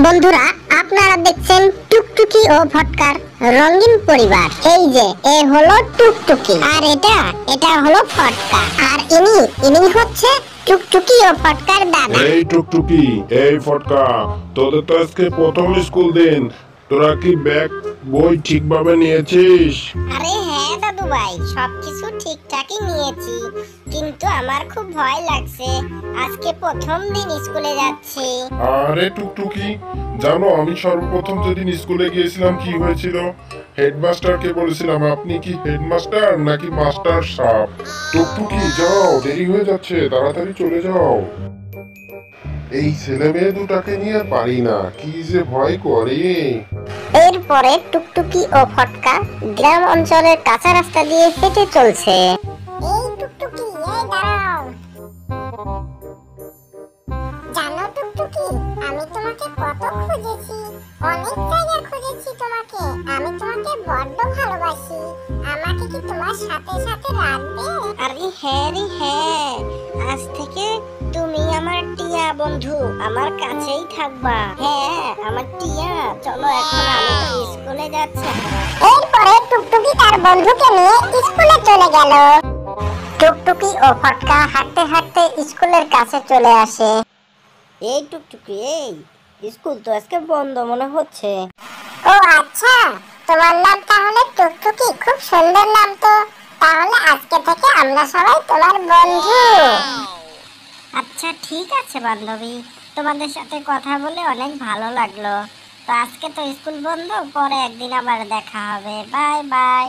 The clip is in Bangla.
বন্ধুরা, আপনারা দেখছেন টুকটুকি ও ফটকার রঙিন পরিবার। এই যে এ হলো টুকটুকি আর এটা হলো ফটকা। আর ইনি হচ্ছে টুকটুকি ও ফটকার দাদা। এই টুকটুকি, এই ফটকা, তোদের তো আজকে প্রথম স্কুল দিন। তোরা কি ব্যাগ বই ঠিকভাবে নিয়েছিস? আরে হ্যাঁ দাদু ভাই, সবকিছু ঠিকঠাকই নিয়েছি, কিন্তু আমার খুব ভয় লাগছে। আজকে প্রথম দিন স্কুলে যাচ্ছি। আরে টুকটুকি, জানো আমি সর্বপ্রথম যেদিন স্কুলে গিয়েছিলাম কি হয়েছিল? হেডমাস্টারকে বলেছিলাম আপনি কি হেডমাস্টার নাকি মাস্টার সাহেব। টুকটুকি যাও, দেরি হয়ে যাচ্ছে, তাড়াতাড়ি চলে যাও। এই ছেলে মেয়ে দুটাকে নিয়ে পারি না, কি যে ভয় করে। এরপরে টুকটুকি ও ফটকা গ্রাম অঞ্চলের কাঁচা রাস্তা দিয়ে হেঁটে চলছে। এই টুকটুকি, এই দাঁড়াও। জানো টুকটুকি, আমি তোমাকে কত খুঁজেছি, অনেক জায়গায় খুঁজেছি তোমাকে। আমি তোমাকে বড্ড ভালোবাসি। আমাকে কি তোমার সাথে সাথে রাখবে? আরে হ্যাঁ রে হ্যাঁ, আজ থেকে তুমি আমার টিয়া বন্ধু, আমার কাছেই থাকবা। হ্যাঁ আমার টিয়া, চলো এখন আমি তো স্কুলে যাচ্ছি। এরপরে টুকটুকি তার বন্ধুকে নিয়ে স্কুলে চলে গেল। টুকটুকি ও ফটকা হাঁটতে হাঁটতে স্কুলের কাছে চলে আসে। এই টুকটুকি, এই স্কুল তো আজকে বন্ধ মনে হচ্ছে। ও আচ্ছা, তোমার নাম তাহলে টুকটুকি, খুব সুন্দর নাম তো। তাহলে আজকে থেকে আমরা সবাই তোমার বন্ধু। আচ্ছা ঠিক আছে বান্ধবী, তোমাদের সাথে কথা বলে অনেক ভালো লাগলো। তো আজকে তো স্কুল বন্ধ, পরে একদিন আবার দেখা হবে। Bye bye.